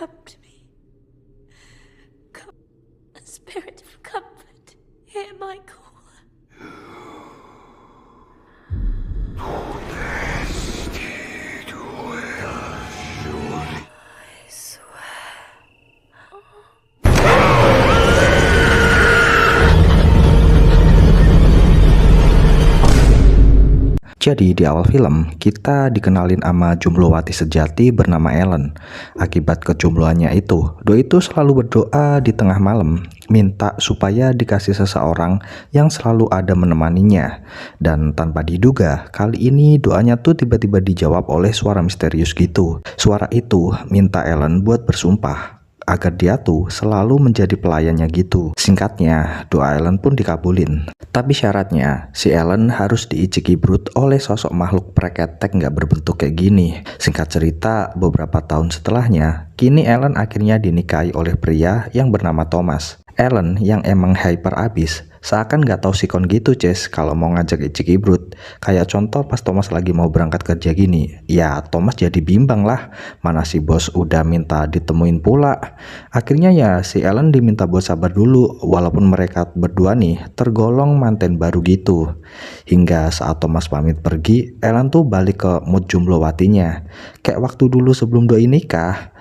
come to me. Come, a spirit of comfort, hear my call. I swear. Jadi di awal film kita dikenalin sama Jumlowati sejati bernama Ellen. Akibat kejombloannya itu, Doi itu selalu berdoa di tengah malam, minta supaya dikasih seseorang yang selalu ada menemaninya. Dan tanpa diduga, kali ini doanya tuh tiba-tiba dijawab oleh suara misterius gitu. Suara itu minta Ellen buat bersumpah agar dia tuh selalu menjadi pelayannya gitu. Singkatnya, doa Ellen pun dikabulin. Tapi syaratnya, si Ellen harus diiciki brut oleh sosok makhluk preketek nggak berbentuk kayak gini. Singkat cerita, beberapa tahun setelahnya, kini Ellen akhirnya dinikahi oleh pria yang bernama Thomas. Ellen yang emang hyper abis, seakan nggak tahu sikon gitu Ces kalau mau ngajak icik ibrut. Kayak contoh pas Thomas lagi mau berangkat kerja gini, ya Thomas jadi bimbang lah, mana si bos udah minta ditemuin pula. Akhirnya ya si Ellen diminta buat sabar dulu, walaupun mereka berdua nih tergolong manten baru gitu. Hingga saat Thomas pamit pergi, Ellen tuh balik ke mood Jumlowatinya, kayak waktu dulu sebelum Doi nikah.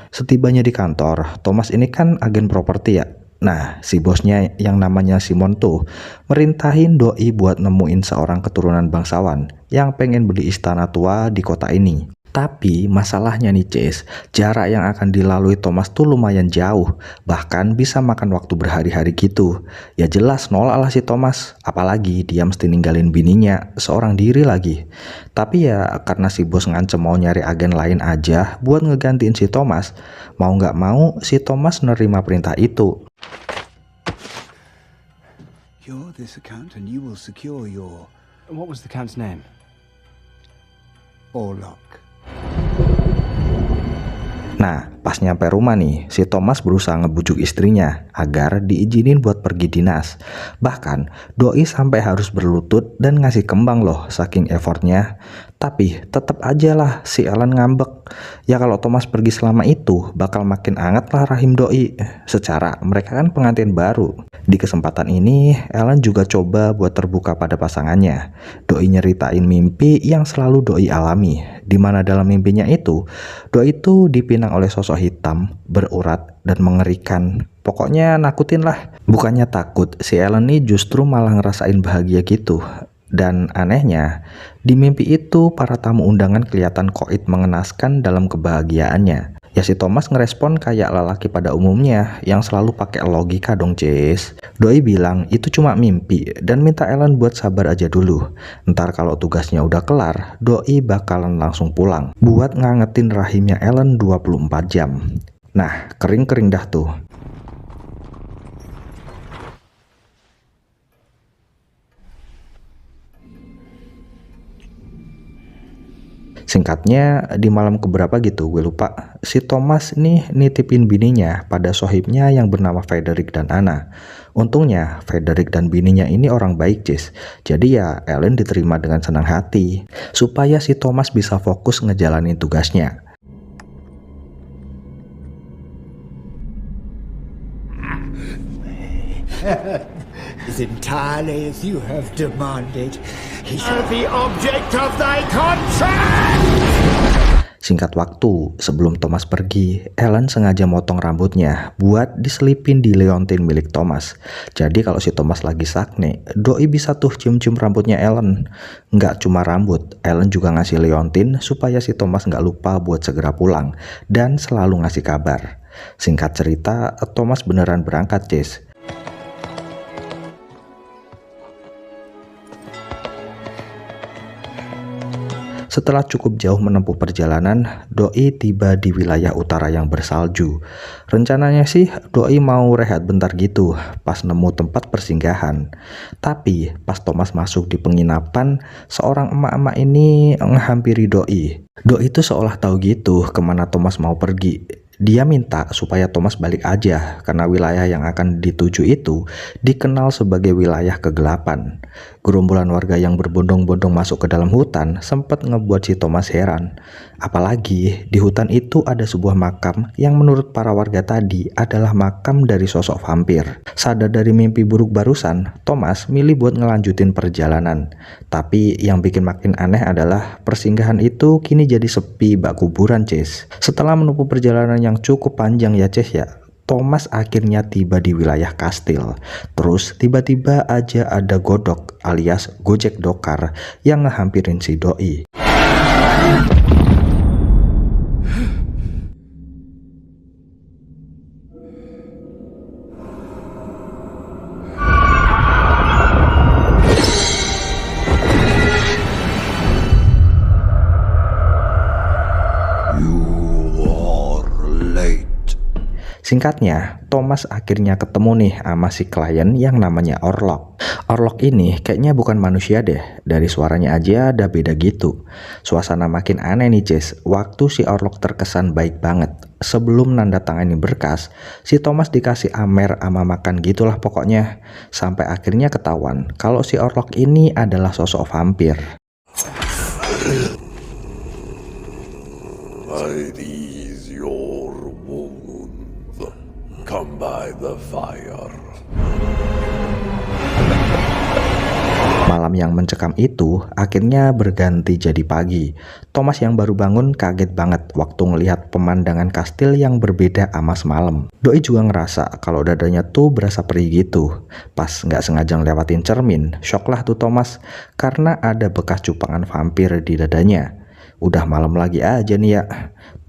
Setibanya di kantor, Thomas ini kan agen properti ya. Nah, si bosnya yang namanya Simon tuh merintahin Doi buat nemuin seorang keturunan bangsawan yang pengen beli istana tua di kota ini. Tapi masalahnya nih Ces, jarak yang akan dilalui Thomas tuh lumayan jauh, bahkan bisa makan waktu berhari-hari gitu. Ya jelas nolak lah si Thomas, apalagi dia mesti ninggalin bininya seorang diri lagi. Tapi ya karena si bos ngancem mau nyari agen lain aja buat ngegantiin si Thomas, mau nggak mau si Thomas nerima perintah itu. You're this account and you will secure your... What was the account's name? Orlok. Nah, pas nyampe rumah nih, si Thomas berusaha ngebujuk istrinya agar diizinin buat pergi dinas. Bahkan, Doi sampai harus berlutut dan ngasih kembang loh saking effortnya. Tapi tetap aja lah si Ellen ngambek. Ya kalau Thomas pergi selama itu, bakal makin anget lah rahim Doi. Secara mereka kan pengantin baru. Di kesempatan ini, Ellen juga coba buat terbuka pada pasangannya. Doi nyeritain mimpi yang selalu Doi alami, dimana dalam mimpinya itu, Doi itu dipinang oleh sosok hitam, berurat, dan mengerikan. Pokoknya nakutin lah. Bukannya takut, si Ellen nih justru malah ngerasain bahagia gitu. Dan anehnya, di mimpi itu para tamu undangan kelihatan koit mengenaskan dalam kebahagiaannya. Ya si Thomas ngerespon kayak lelaki pada umumnya yang selalu pakai logika dong Ces. Doi bilang itu cuma mimpi dan minta Ellen buat sabar aja dulu. Ntar kalau tugasnya udah kelar, Doi bakalan langsung pulang buat ngangetin rahimnya Ellen 24 jam. Nah, kering-kering dah tuh. Singkatnya, di malam keberapa gitu gue lupa, si Thomas nih nitipin bininya pada sohibnya yang bernama Frederick dan Anna. Untungnya Frederick dan bininya ini orang baik Cis, jadi ya Ellen diterima dengan senang hati supaya si Thomas bisa fokus ngejalanin tugasnya. Is entirely as you have demanded. He shall be object of thy contract! Singkat waktu, sebelum Thomas pergi, Ellen sengaja motong rambutnya buat diselipin di leontin milik Thomas. Jadi kalau si Thomas lagi sakne, Doi bisa tuh cium-cium rambutnya Ellen. Nggak cuma rambut, Ellen juga ngasih leontin supaya si Thomas nggak lupa buat segera pulang dan selalu ngasih kabar. Singkat cerita, Thomas beneran berangkat Cis. Setelah cukup jauh menempuh perjalanan, Doi tiba di wilayah utara yang bersalju. Rencananya sih Doi mau rehat bentar gitu pas nemu tempat persinggahan. Tapi pas Thomas masuk di penginapan, seorang emak-emak ini menghampiri Doi. Doi itu seolah tahu gitu kemana Thomas mau pergi. Dia minta supaya Thomas balik aja karena wilayah yang akan dituju itu dikenal sebagai wilayah kegelapan. Gerombolan warga yang berbondong-bondong masuk ke dalam hutan sempat ngebuat si Thomas heran. Apalagi di hutan itu ada sebuah makam yang menurut para warga tadi adalah makam dari sosok vampir. Sadar dari mimpi buruk barusan, Thomas milih buat ngelanjutin perjalanan. Tapi yang bikin makin aneh adalah persinggahan itu kini jadi sepi bak kuburan, Ces. Setelah menempuh perjalanan yang cukup panjang ya, Ces ya, Thomas akhirnya tiba di wilayah kastil. Terus tiba-tiba aja ada godok alias Gojek Dokar yang ngehampirin si doi. Singkatnya, Thomas akhirnya ketemu nih sama si klien yang namanya Orlok. Orlok ini kayaknya bukan manusia deh, dari suaranya aja ada beda gitu. Suasana makin aneh nih, Jess. Waktu si Orlok terkesan baik banget. Sebelum nanda tangani berkas, si Thomas dikasih amer sama makan gitulah pokoknya. Sampai akhirnya ketahuan kalau si Orlok ini adalah sosok vampir. Come by the fire. Malam yang mencekam itu akhirnya berganti jadi pagi. Thomas yang baru bangun kaget banget waktu ngelihat pemandangan kastil yang berbeda sama semalam. Doi juga ngerasa kalau dadanya tuh berasa perih gitu. Pas nggak sengaja ngelewatin cermin, shock lah tuh Thomas karena ada bekas cupangan vampir di dadanya. Udah malam lagi aja nih ya.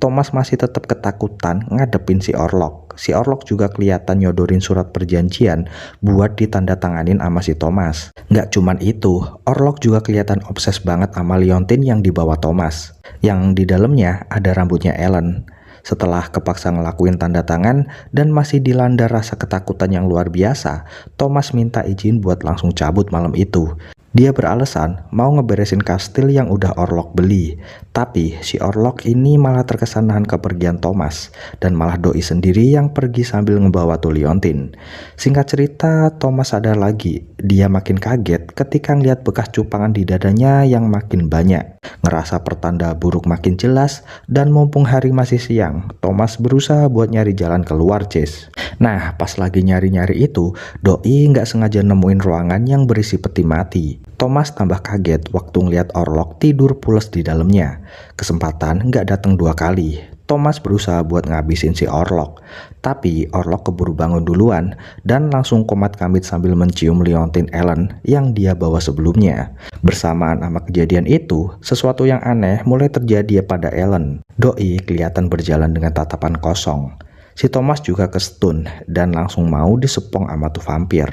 Thomas masih tetap ketakutan ngadepin si Orlok. Si Orlok juga kelihatan nyodorin surat perjanjian buat ditandatanganin sama si Thomas. Nggak cuman itu, Orlok juga kelihatan obses banget sama liontin yang dibawa Thomas. Yang di dalamnya ada rambutnya Ellen. Setelah kepaksa ngelakuin tanda tangan dan masih dilanda rasa ketakutan yang luar biasa, Thomas minta izin buat langsung cabut malam itu. Dia beralasan mau ngeberesin kastil yang udah Orlok beli. Tapi si Orlok ini malah terkesan nahan kepergian Thomas. Dan malah doi sendiri yang pergi sambil ngebawa tuh liontin. Singkat cerita, Thomas sadar lagi. Dia makin kaget ketika ngeliat bekas cupangan di dadanya yang makin banyak. Ngerasa pertanda buruk makin jelas. Dan mumpung hari masih siang, Thomas berusaha buat nyari jalan keluar, Ces. Nah, pas lagi nyari-nyari itu, doi nggak sengaja nemuin ruangan yang berisi peti mati. Thomas tambah kaget waktu ngeliat Orlok tidur pules di dalamnya. Kesempatan nggak datang dua kali. Thomas berusaha buat ngabisin si Orlok. Tapi Orlok keburu bangun duluan dan langsung komat kamit sambil mencium liontin Ellen yang dia bawa sebelumnya. Bersamaan sama kejadian itu, sesuatu yang aneh mulai terjadi pada Ellen. Doi kelihatan berjalan dengan tatapan kosong. Si Thomas juga kestun dan langsung mau disepong sama tuh vampir.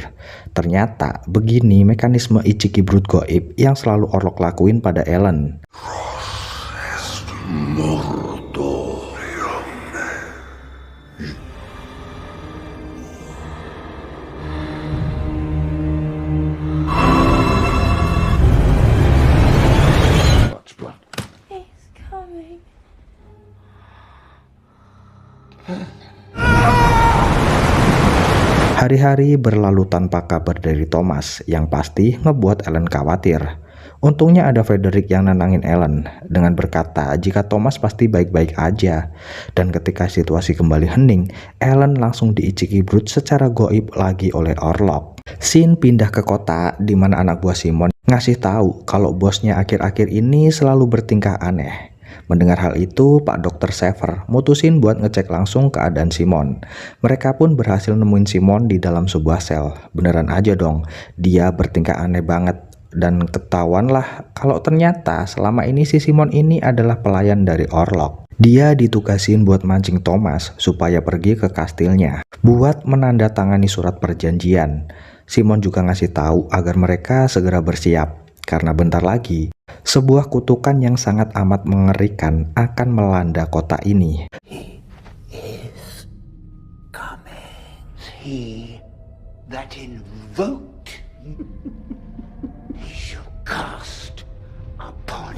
Ternyata begini mekanisme Ichiki Brute goib yang selalu Orlok lakuin pada Ellen. He's coming. Hari-hari berlalu tanpa kabar dari Thomas, yang pasti ngebuat Ellen khawatir. Untungnya ada Frederick yang nenangin Ellen dengan berkata jika Thomas pasti baik-baik aja. Dan ketika situasi kembali hening, Ellen langsung diiciki Brute secara goib lagi oleh Orlok. Scene pindah ke kota di mana anak buah Simon ngasih tahu kalau bosnya akhir-akhir ini selalu bertingkah aneh. Mendengar hal itu, Pak Dr. Sever mutusin buat ngecek langsung keadaan Simon. Mereka pun berhasil nemuin Simon di dalam sebuah sel. Beneran aja dong, dia bertingkah aneh banget. Dan ketahuan lah kalau ternyata selama ini si Simon ini adalah pelayan dari Orlok. Dia ditugasin buat mancing Thomas supaya pergi ke kastilnya buat menandatangani surat perjanjian. Simon juga ngasih tahu agar mereka segera bersiap. Karena bentar lagi, sebuah kutukan yang sangat amat mengerikan akan melanda kota ini. He is coming. He that invoked you cast upon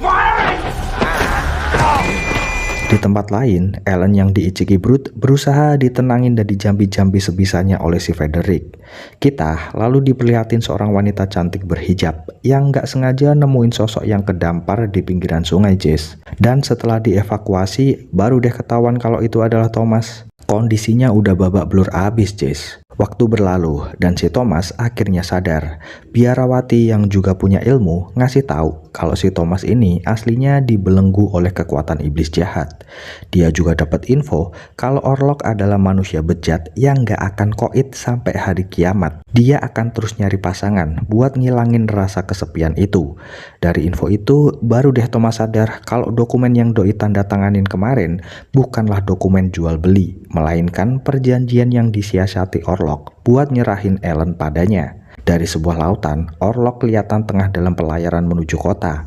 Di tempat lain, Ellen yang diiciki Brute berusaha ditenangin dan dijambi-jambi sebisanya oleh si Frederick. Kita lalu diperlihatin seorang wanita cantik berhijab yang nggak sengaja nemuin sosok yang kedampar di pinggiran sungai, Jess. Dan setelah dievakuasi, baru deh ketahuan kalau itu adalah Thomas. Kondisinya udah babak belur abis, Jess. Waktu berlalu dan si Thomas akhirnya sadar. Biarawati yang juga punya ilmu ngasih tahu kalau si Thomas ini aslinya dibelenggu oleh kekuatan iblis jahat. Dia juga dapat info kalau Orlok adalah manusia bejat yang gak akan koit sampai hari kiamat. Dia akan terus nyari pasangan buat ngilangin rasa kesepian itu. Dari info itu baru deh Thomas sadar kalau dokumen yang doi tanda tanganin kemarin bukanlah dokumen jual beli, melainkan perjanjian yang disiasati Orlok buat nyerahin Ellen padanya. Dari sebuah lautan, Orlok kelihatan tengah dalam pelayaran menuju kota.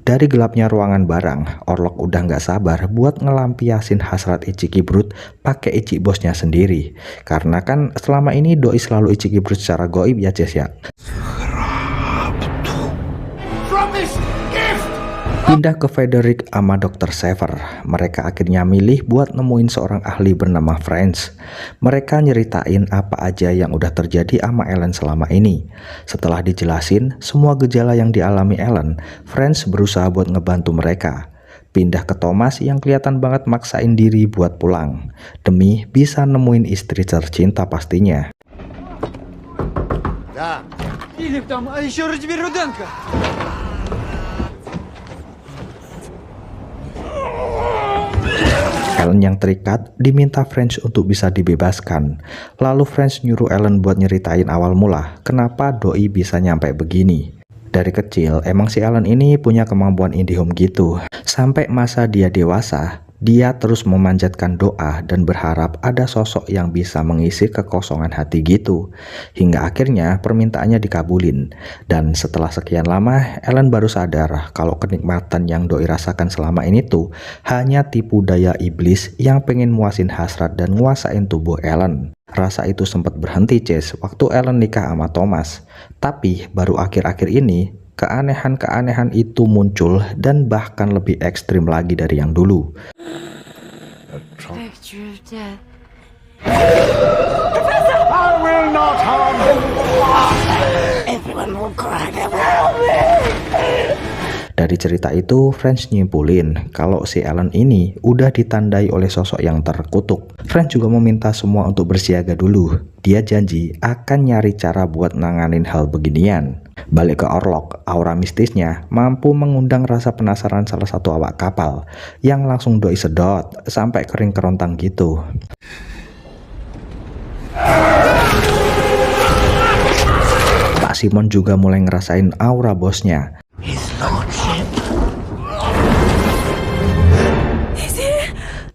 Dari gelapnya ruangan barang, Orlok udah nggak sabar buat ngelampiasin hasrat Ichiki Brute pakai Ichi bosnya sendiri. Karena kan selama ini doi selalu Ichiki Brute secara goib ya, Jess ya. Pindah ke Frederick sama Dr. Sever. Mereka akhirnya milih buat nemuin seorang ahli bernama Franz. Mereka nyeritain apa aja yang udah terjadi sama Ellen selama ini. Setelah dijelasin semua gejala yang dialami Ellen, Franz berusaha buat ngebantu mereka. Pindah ke Thomas yang kelihatan banget maksain diri buat pulang demi bisa nemuin istri tercinta pastinya. Филипп там, а еще разбери Руденко. Ellen yang terikat diminta Franz untuk bisa dibebaskan. Lalu Franz nyuruh Ellen buat nyeritain awal mula kenapa doi bisa nyampe begini. Dari kecil emang si Ellen ini punya kemampuan IndiHome gitu. Sampai masa dia dewasa, dia terus memanjatkan doa dan berharap ada sosok yang bisa mengisi kekosongan hati gitu. Hingga akhirnya permintaannya dikabulin. Dan setelah sekian lama, Ellen baru sadar kalau kenikmatan yang doi rasakan selama ini tuh hanya tipu daya iblis yang pengen muasin hasrat dan nguasain tubuh Ellen. Rasa itu sempat berhenti, Jess, waktu Ellen nikah sama Thomas. Tapi baru akhir-akhir ini, keanehan-keanehan itu muncul dan bahkan lebih ekstrim lagi dari yang dulu. Picture of death. I will not harm him. Everyone will cry. Dari cerita itu, Franz nyimpulin kalau si Ellen ini udah ditandai oleh sosok yang terkutuk. Franz juga meminta semua untuk bersiaga dulu. Dia janji akan nyari cara buat nanganin hal beginian. Balik ke Orlok, aura mistisnya mampu mengundang rasa penasaran salah satu awak kapal yang langsung doi sedot sampai kering kerontang gitu. Pak Simon juga mulai ngerasain aura bosnya.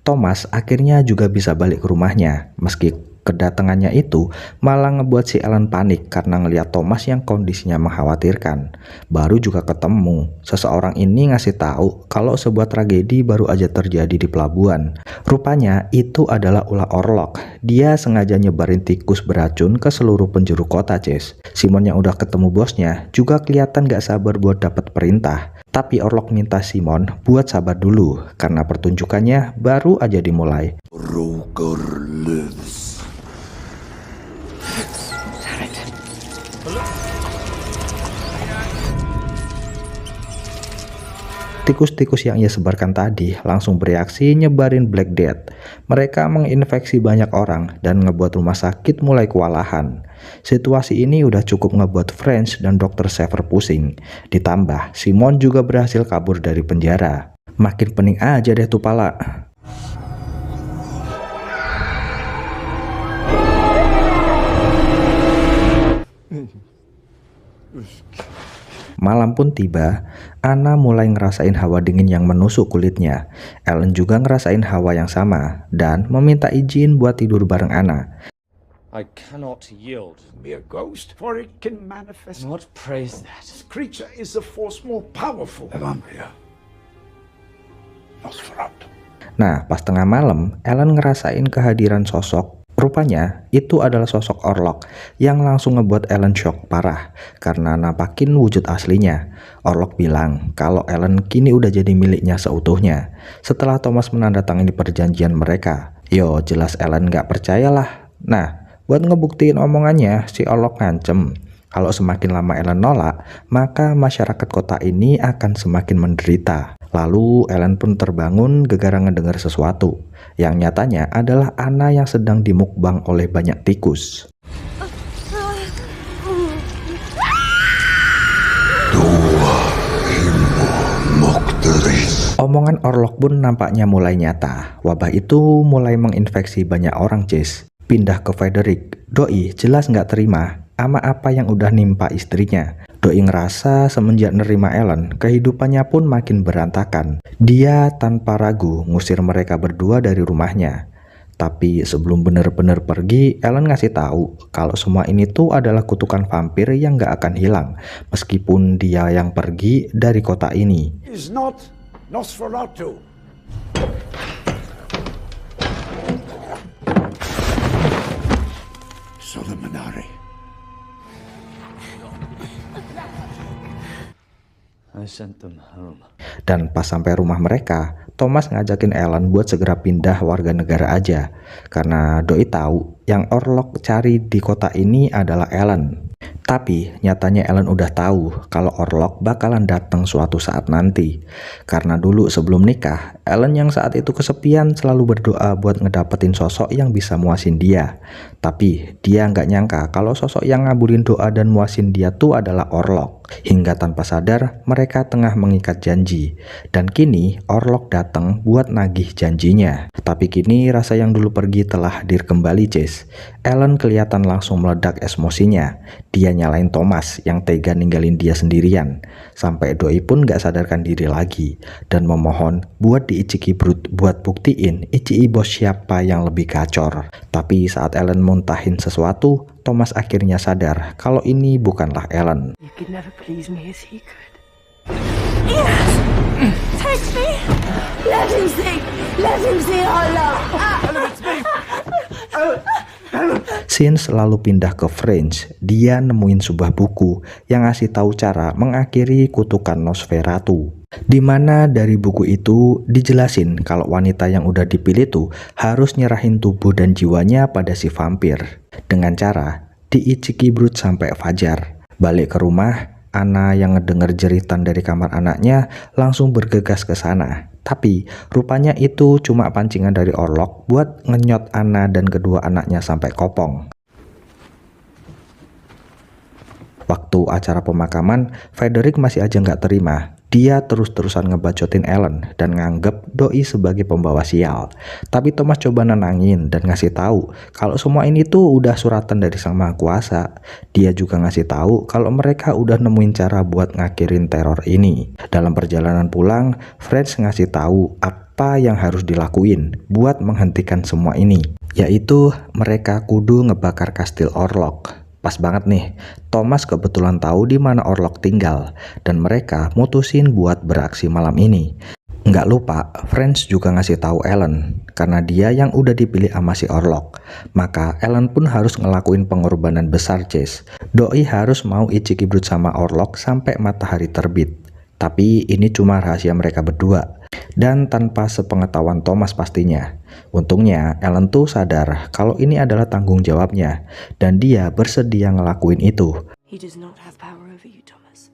Thomas akhirnya juga bisa balik ke rumahnya, meski kedatangannya itu malah ngebuat si Ellen panik karena ngelihat Thomas yang kondisinya mengkhawatirkan. Baru juga ketemu, seseorang ini ngasih tahu kalau sebuah tragedi baru aja terjadi di pelabuhan. Rupanya itu adalah ulah Orlok. Dia sengaja nyebarin tikus beracun ke seluruh penjuru kota, Jess. Simon yang udah ketemu bosnya juga kelihatan gak sabar buat dapat perintah. Tapi Orlok minta Simon buat sabar dulu karena pertunjukannya baru aja dimulai. Roger lives. Tikus-tikus yang ia sebarkan tadi langsung bereaksi nyebarin Black Death. Mereka menginfeksi banyak orang dan ngebuat rumah sakit mulai kewalahan. Situasi ini udah cukup ngebuat Franz dan Dr. Sever pusing. Ditambah Simon juga berhasil kabur dari penjara. Makin pening aja deh tuh pala. Malam pun tiba, Anna mulai ngerasain hawa dingin yang menusuk kulitnya. Ellen juga ngerasain hawa yang sama dan meminta izin buat tidur bareng Anna. I cannot yield. Be a ghost, for it can manifest. Not praise that. This creature is a force more powerful. Evandria. Nosferatu. Nah, pas tengah malam, Ellen ngerasain kehadiran sosok Rupanya itu adalah sosok Orlok yang langsung ngebuat Ellen shock parah karena nampakin wujud aslinya. Orlok bilang kalau Ellen kini udah jadi miliknya seutuhnya setelah Thomas menandatangani perjanjian mereka. Yo jelas Ellen gak percayalah. Nah buat ngebuktiin omongannya si Orlok ngancem kalau semakin lama Ellen nolak maka masyarakat kota ini akan semakin menderita. Lalu Ellen pun terbangun gegara ngedengar sesuatu yang nyatanya adalah Anna yang sedang dimukbang oleh banyak tikus. Omongan Orlok pun nampaknya mulai nyata. Wabah itu mulai menginfeksi banyak orang, Cis. Pindah ke Frederick. Doi jelas nggak terima sama apa yang udah nimpa istrinya. Doi ngerasa semenjak nerima Ellen, kehidupannya pun makin berantakan. Dia tanpa ragu ngusir mereka berdua dari rumahnya. Tapi sebelum bener-bener pergi, Ellen ngasih tahu kalau semua ini tuh adalah kutukan vampir yang gak akan hilang meskipun dia yang pergi dari kota ini. Is not Nosferatu. Solomonari. I sent them home. Dan pas sampai rumah mereka, Thomas ngajakin Ellen buat segera pindah warga negara aja karena Doi tahu yang Orlok cari di kota ini adalah Ellen. Tapi nyatanya Ellen udah tahu kalau Orlok bakalan datang suatu saat nanti. Karena dulu sebelum nikah, Ellen yang saat itu kesepian selalu berdoa buat ngedapetin sosok yang bisa muasin dia. Tapi dia nggak nyangka kalau sosok yang ngabulin doa dan muasin dia tuh adalah Orlok. Hingga tanpa sadar mereka tengah mengikat janji. Dan kini Orlok datang buat nagih janjinya. Tapi kini rasa yang dulu pergi telah hadir kembali, Cis. Ellen kelihatan langsung meledak emosinya. Dia nyalain Thomas yang tega ninggalin dia sendirian. Sampai Doi pun gak sadarkan diri lagi dan memohon buat diiciki Brut buat buktiin Ichi bos siapa yang lebih gacor. Tapi saat Ellen muntahin sesuatu, Thomas akhirnya sadar kalau ini bukanlah Ellen. You could never please me as he could. Yes! Take me! Let him see! Let him see Allah! Scene selalu pindah ke French. Dia nemuin sebuah buku yang ngasih tahu cara mengakhiri kutukan Nosferatu. Di mana dari buku itu dijelasin kalau wanita yang udah dipilih tuh harus nyerahin tubuh dan jiwanya pada si vampir dengan cara diiciki Brut sampai fajar. Balik ke rumah, Anna yang ngedenger jeritan dari kamar anaknya langsung bergegas ke sana. Tapi rupanya itu cuma pancingan dari Orlok buat ngenyot Anna dan kedua anaknya sampai kopong. Waktu acara pemakaman, Frederick masih aja nggak terima. Dia terus-terusan ngebacotin Ellen dan nganggep Doi sebagai pembawa sial. Tapi Thomas coba nenangin dan ngasih tahu kalau semua ini tuh udah suratan dari Sang Maha Kuasa. Dia juga ngasih tahu kalau mereka udah nemuin cara buat ngakhirin teror ini. Dalam perjalanan pulang, French ngasih tahu apa yang harus dilakuin buat menghentikan semua ini, yaitu mereka kudu ngebakar kastil Orlok. Pas banget nih, Thomas kebetulan tahu di mana Orlok tinggal dan mereka mutusin buat beraksi malam ini. Nggak lupa, French juga ngasih tahu Ellen karena dia yang udah dipilih sama si Orlok. Maka Ellen pun harus ngelakuin pengorbanan besar, Chase. Doi harus mau iciki Brut sama Orlok sampai matahari terbit. Tapi ini cuma rahasia mereka berdua dan tanpa sepengetahuan Thomas pastinya. Untungnya Ellen tuh sadar kalau ini adalah tanggung jawabnya dan dia bersedia ngelakuin itu. He does not have power over you, Thomas.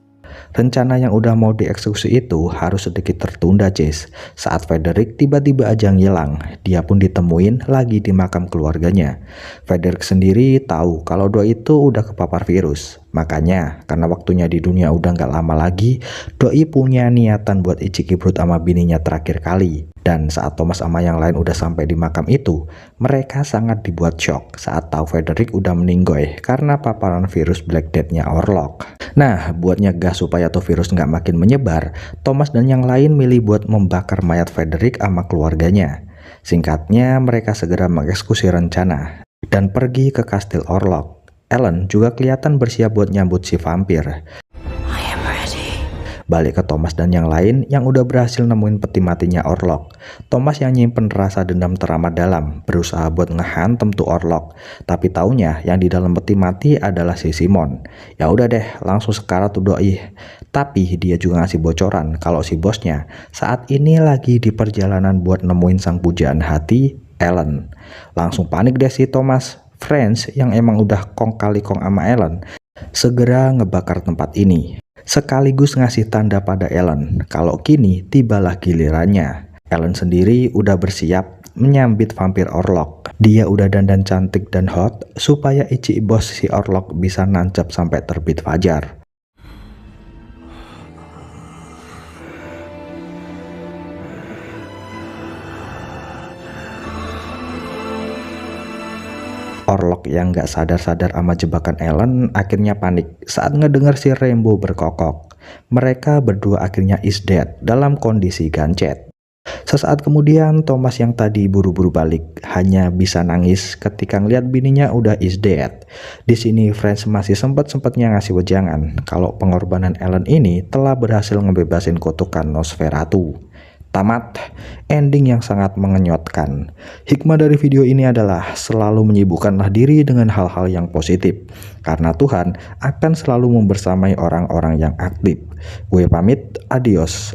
Rencana yang udah mau dieksekusi itu harus sedikit tertunda, Chase. Saat Frederick tiba-tiba aja ngilang, dia pun ditemuin lagi di makam keluarganya. Frederick sendiri tahu kalau Doi itu udah kepapar virus. Makanya, karena waktunya di dunia udah nggak lama lagi, Doi punya niatan buat iciki Brut sama bininya terakhir kali. Dan saat Thomas sama yang lain udah sampai di makam itu, mereka sangat dibuat shock saat tahu Frederick udah meninggoy karena paparan virus Black Death-nya Orlok. Nah, buat nyegah supaya tuh virus nggak makin menyebar, Thomas dan yang lain milih buat membakar mayat Frederick sama keluarganya. Singkatnya, mereka segera mengeksekusi rencana dan pergi ke kastil Orlok. Ellen juga kelihatan bersiap buat nyambut si vampir. I am ready. Balik ke Thomas dan yang lain yang udah berhasil nemuin peti matinya Orlok. Thomas yang nyimpen rasa dendam teramat dalam, berusaha buat ngehantem tuh Orlok. Tapi taunya yang di dalam peti mati adalah si Simon. Ya udah deh, langsung sekarat tuh doi. Tapi dia juga ngasih bocoran kalau si bosnya saat ini lagi di perjalanan buat nemuin sang pujaan hati, Ellen. Langsung panik deh si Thomas. Franz yang emang udah kong kali kong sama Ellen segera ngebakar tempat ini, sekaligus ngasih tanda pada Ellen kalau kini tibalah gilirannya. Ellen sendiri udah bersiap menyambit vampir Orlok. Dia udah dandan cantik dan hot supaya icik bos si Orlok bisa nancap sampai terbit fajar. Orlok yang gak sadar-sadar sama jebakan Ellen akhirnya panik saat ngedenger si Rainbow berkokok. Mereka berdua akhirnya is dead dalam kondisi gancet. Sesaat kemudian Thomas yang tadi buru-buru balik hanya bisa nangis ketika ngeliat bininya udah is dead. Di sini Franz masih sempet-sempetnya ngasih wejangan kalau pengorbanan Ellen ini telah berhasil ngebebasin kutukan Nosferatu. Tamat, ending yang sangat mengenyotkan. Hikmah dari video ini adalah selalu menyibukkanlah diri dengan hal-hal yang positif, karena Tuhan akan selalu membersamai orang-orang yang aktif. Gue pamit, adios.